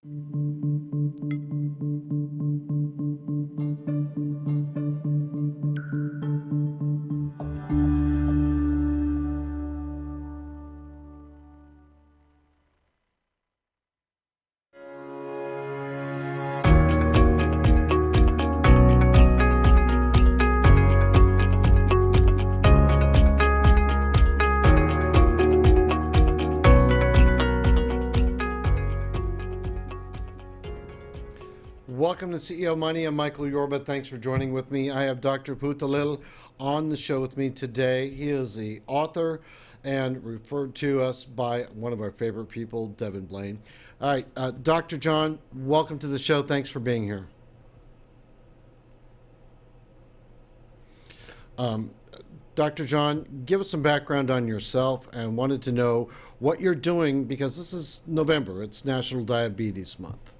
Welcome to CEO Money. I'm Michael Yorba. Thanks for joining with me. I have Dr. Poothullil on the show with me today. He is the author and referred to us by one of our favorite people, Devin Blaine. All right, Dr. John, welcome to the show. Thanks for being here. Dr. John, give us some background on yourself and wanted to know what you're doing because this is November. It's National Diabetes Month.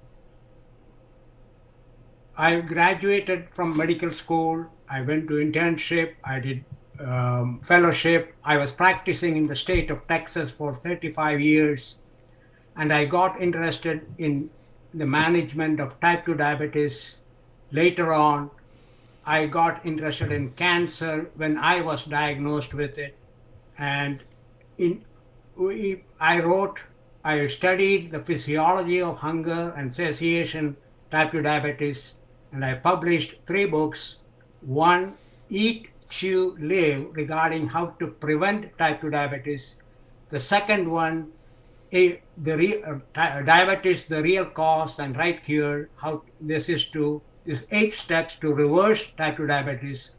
I graduated from medical school. I went to internship. I did fellowship. I was practicing in the state of Texas for 35 years. And I got interested in the management of type 2 diabetes. Later on, I got interested in cancer when I was diagnosed with it. And I studied the physiology of hunger and satiation, type 2 diabetes. And I published 3 books. One, Eat, Chew, Live, regarding how to prevent type 2 diabetes. The second one, Diabetes, the Real Cause and Right Cure, how this is 8 steps to reverse type 2 diabetes.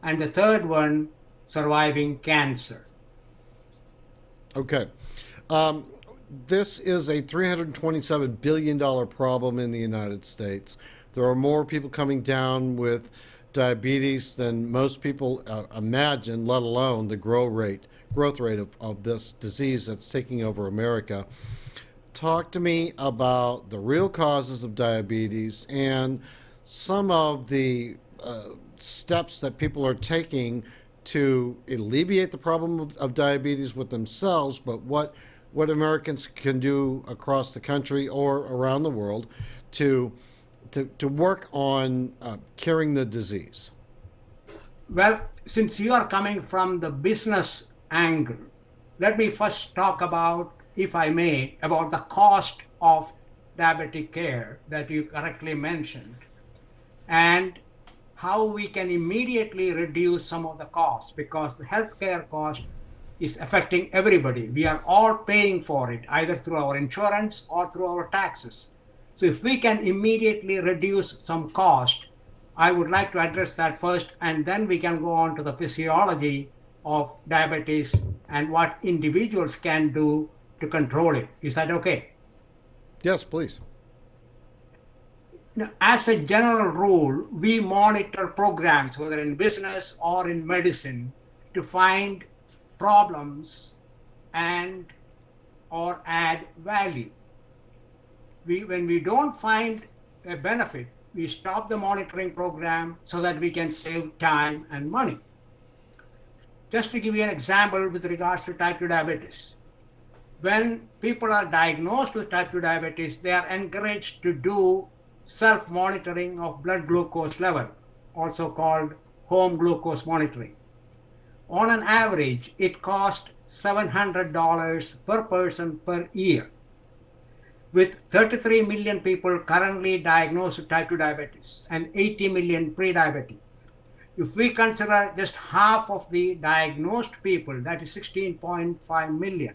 And the third one, Surviving Cancer. Okay. This is a $327 billion problem in the United States. There are more people coming down with diabetes than most people imagine, let alone the growth rate of this disease that's taking over America. Talk to me about the real causes of diabetes and some of the steps that people are taking to alleviate the problem of diabetes with themselves, but what Americans can do across the country or around the world to work on curing the disease. Well, since you are coming from the business angle, let me first talk about, if I may, about the cost of diabetic care that you correctly mentioned, and how we can immediately reduce some of the costs, because the healthcare cost is affecting everybody. We are all paying for it, either through our insurance or through our taxes. So if we can immediately reduce some cost, I would like to address that first, and then we can go on to the physiology of diabetes and what individuals can do to control it. Is that okay? Yes, please. Now, as a general rule, we monitor programs, whether in business or in medicine, to find problems and or add value. When we don't find a benefit, we stop the monitoring program so that we can save time and money. Just to give you an example with regards to type 2 diabetes. When people are diagnosed with type 2 diabetes, they are encouraged to do self-monitoring of blood glucose level, also called home glucose monitoring. On an average, it costs $700 per person per year. With 33 million people currently diagnosed with type 2 diabetes and 80 million pre-diabetics, if we consider just half of the diagnosed people, that is 16.5 million,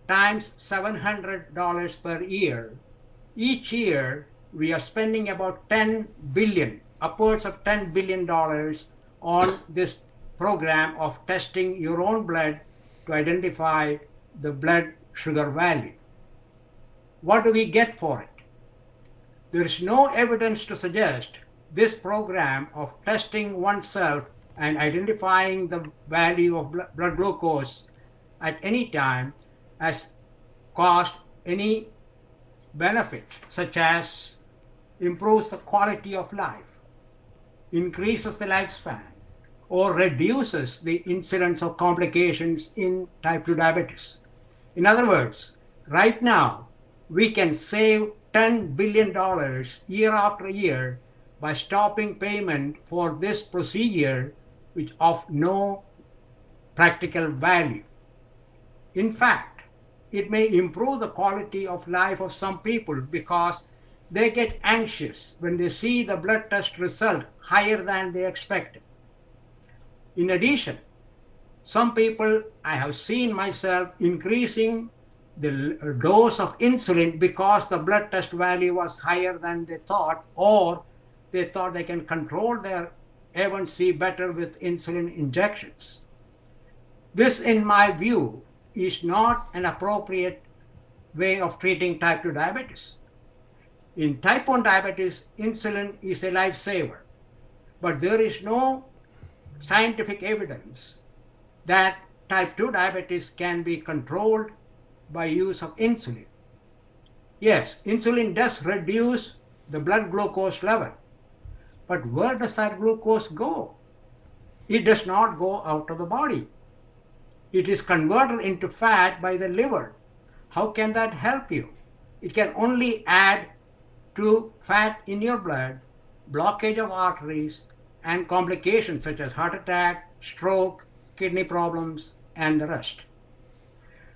times $700 per year, each year we are spending about $10 billion, upwards of $10 billion on this program of testing your own blood to identify the blood sugar value. What do we get for it? There is no evidence to suggest this program of testing oneself and identifying the value of blood glucose at any time has caused any benefit, such as improves the quality of life, increases the lifespan, or reduces the incidence of complications in type 2 diabetes. In other words, right now, we can save $10 billion year after year by stopping payment for this procedure, which of no practical value. In fact, it may improve the quality of life of some people because they get anxious when they see the blood test result higher than they expected. In addition, some people I have seen myself increasing the dose of insulin because the blood test value was higher than they thought, or they thought they can control their A1C better with insulin injections. This, in my view, is not an appropriate way of treating type 2 diabetes. In type 1 diabetes, insulin is a lifesaver, but there is no scientific evidence that type 2 diabetes can be controlled by use of insulin. Yes, insulin does reduce the blood glucose level, but where does that glucose go? It does not go out of the body. It is converted into fat by the liver. How can that help you? It can only add to fat in your blood, blockage of arteries, and complications such as heart attack, stroke, kidney problems, and the rest.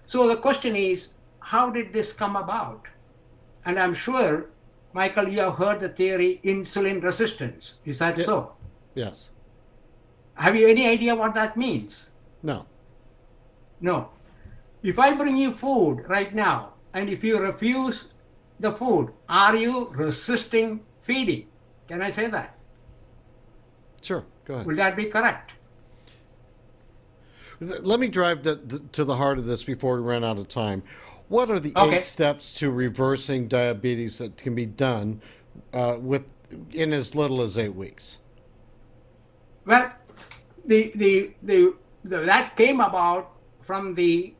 So the question is, how did this come about? And I'm sure, Michael, you have heard the theory insulin resistance. Is that so? Yes. Have you any idea what that means? No. No. If I bring you food right now, and if you refuse the food, are you resisting feeding? Can I say that? Sure, go ahead. Will that be correct? Let me drive to the heart of this before we run out of time. What are the Okay. 8 steps to reversing diabetes that can be done in as little as 8 weeks? Well, that came about from the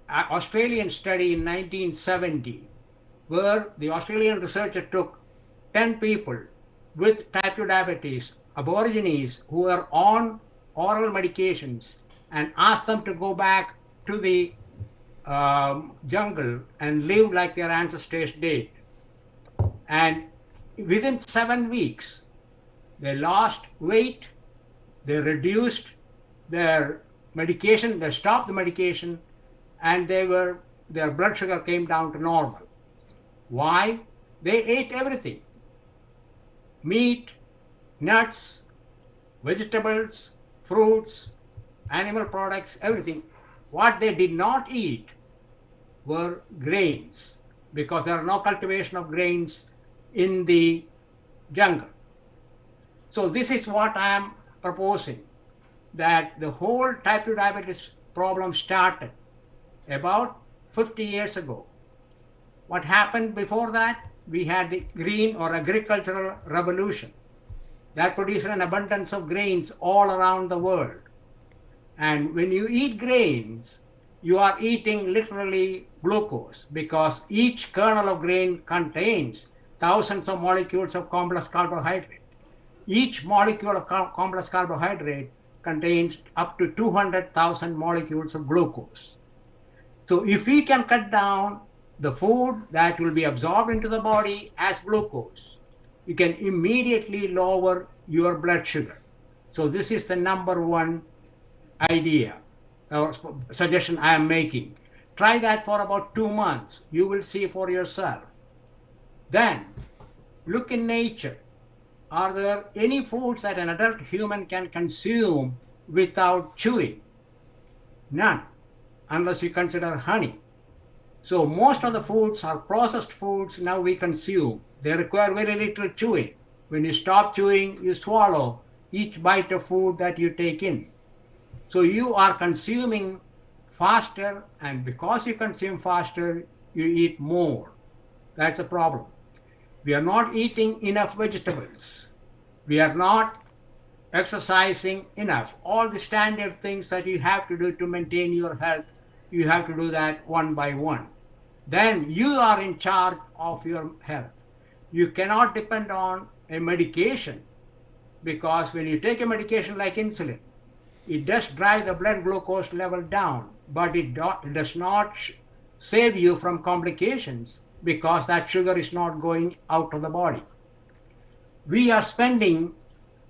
Australian study in 1970, where the Australian researcher took 10 people with type 2 diabetes, aborigines who were on oral medications, and asked them to go back to the jungle and live like their ancestors did. And within 7 weeks, they lost weight, they reduced their medication, they stopped the medication, and their blood sugar came down to normal. Why? They ate everything: meat, nuts, vegetables, fruits, animal products, everything. What they did not eat were grains, because there are no cultivation of grains in the jungle. So this is what I am proposing, that the whole type 2 diabetes problem started about 50 years ago. What happened before that? We had the green or agricultural revolution that produced an abundance of grains all around the world. And when you eat grains, you are eating literally glucose, because each kernel of grain contains thousands of molecules of complex carbohydrate. Each molecule of complex carbohydrate contains up to 200,000 molecules of glucose. So if we can cut down the food that will be absorbed into the body as glucose, you can immediately lower your blood sugar. So this is the number one idea or suggestion I am making. Try that for about 2 months. You will see for yourself. Then look in nature. Are there any foods that an adult human can consume without chewing? None, unless you consider honey. So most of the foods are processed foods now we consume. They require very little chewing. When you stop chewing, you swallow each bite of food that you take in. So you are consuming faster, and because you consume faster, you eat more. That's a problem. We are not eating enough vegetables. We are not exercising enough. All the standard things that you have to do to maintain your health, you have to do that one by one. Then you are in charge of your health. You cannot depend on a medication, because when you take a medication like insulin, it does drive the blood glucose level down, but it does not save you from complications because that sugar is not going out of the body. We are spending,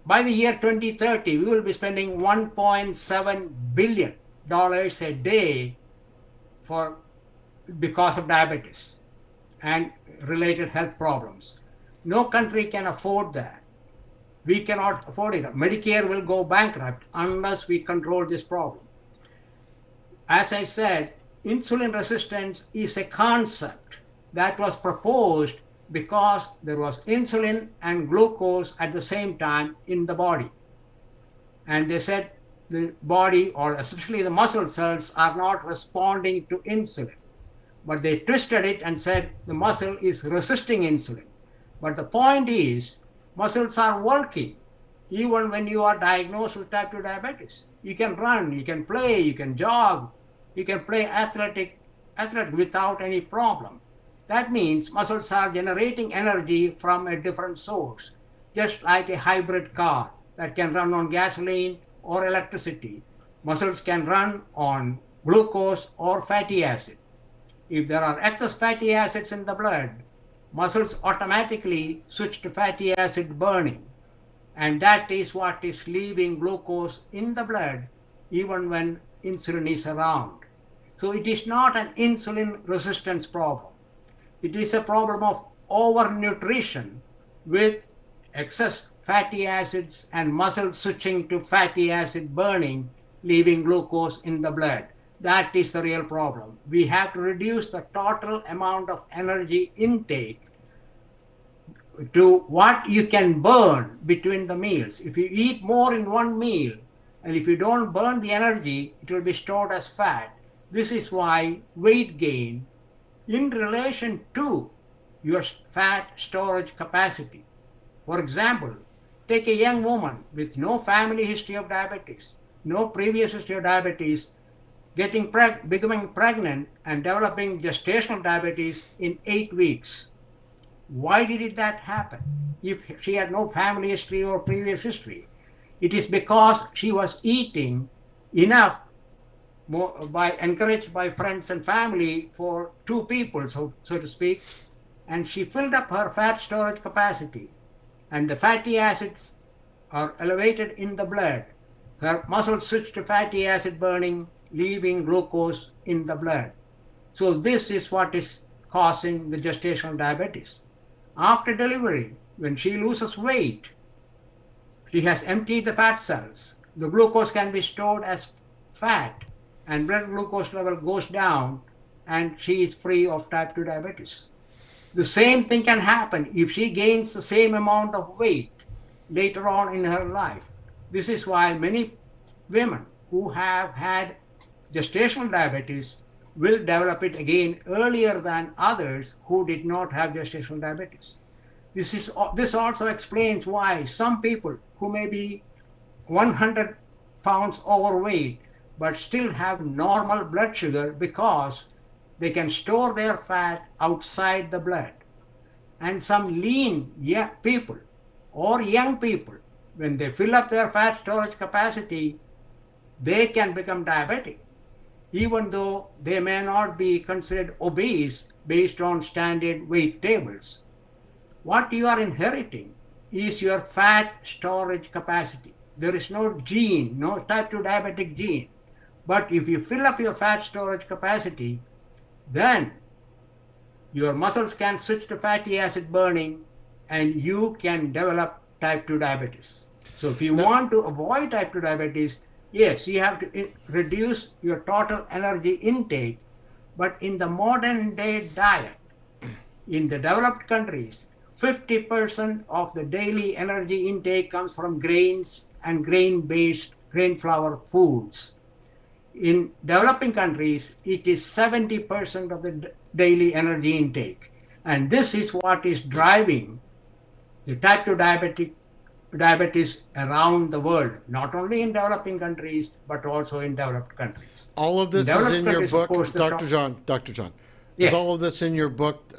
by the year 2030, we will be spending $1.7 billion a day because of diabetes and related health problems. No country can afford that. We cannot afford it. Medicare will go bankrupt unless we control this problem. As I said, insulin resistance is a concept that was proposed because there was insulin and glucose at the same time in the body. And they said the body, or especially the muscle cells, are not responding to insulin. But they twisted it and said the muscle is resisting insulin. But the point is, muscles are working even when you are diagnosed with type 2 diabetes. You can run, you can play, you can jog, you can play athletic without any problem. That means muscles are generating energy from a different source, just like a hybrid car that can run on gasoline or electricity. Muscles can run on glucose or fatty acid. If there are excess fatty acids in the blood, muscles automatically switch to fatty acid burning. And that is what is leaving glucose in the blood even when insulin is around. So it is not an insulin resistance problem. It is a problem of overnutrition with excess fatty acids and muscle switching to fatty acid burning, leaving glucose in the blood. That is the real problem. We have to reduce the total amount of energy intake to what you can burn between the meals. If you eat more in one meal, and if you don't burn the energy, it will be stored as fat. This is why weight gain in relation to your fat storage capacity. For example, take a young woman with no family history of diabetes, no previous history of diabetes, becoming pregnant and developing gestational diabetes in 8 weeks. Why did that happen if she had no family history or previous history? It is because she was eating enough, encouraged by friends and family, for 2 people, so to speak, and she filled up her fat storage capacity, and the fatty acids are elevated in the blood. Her muscles switch to fatty acid burning, leaving glucose in the blood. So this is what is causing the gestational diabetes. After delivery, when she loses weight, she has emptied the fat cells. The glucose can be stored as fat, and blood glucose level goes down, and she is free of type 2 diabetes. The same thing can happen if she gains the same amount of weight later on in her life. This is why many women who have had gestational diabetes will develop it again earlier than others who did not have gestational diabetes. This also explains why some people who may be 100 pounds overweight but still have normal blood sugar, because they can store their fat outside the blood. And some lean people or young people, when they fill up their fat storage capacity, they can become diabetic, even though they may not be considered obese based on standard weight tables. What you are inheriting is your fat storage capacity. There is no gene, no type 2 diabetic gene. But if you fill up your fat storage capacity, then your muscles can switch to fatty acid burning and you can develop type 2 diabetes. So if you want to avoid type 2 diabetes, yes, you have to reduce your total energy intake. But in the modern day diet, in the developed countries, 50% of the daily energy intake comes from grains and grain-based, grain flour foods. In developing countries, it is 70% of the daily energy intake. And this is what is driving the type 2 diabetes around the world, not only in developing countries, but also in developed countries. All of this is in your book, Dr. John. Dr. John, yes. Is all of this in your book,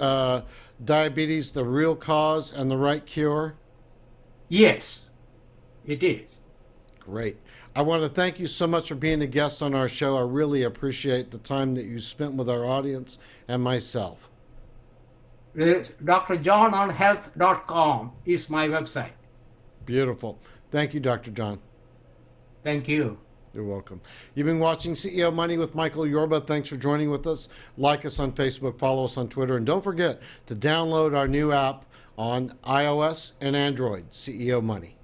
Diabetes, the Real Cause and the Right Cure? Yes, it is. Great. I want to thank you so much for being a guest on our show. I really appreciate the time that you spent with our audience and myself. drjohnonhealth.com is my website. Beautiful. Thank you, Dr. John. Thank you. You're welcome. You've been watching CEO Money with Michael Yorba. Thanks for joining with us. Like us on Facebook, follow us on Twitter, and don't forget to download our new app on iOS and Android, CEO Money.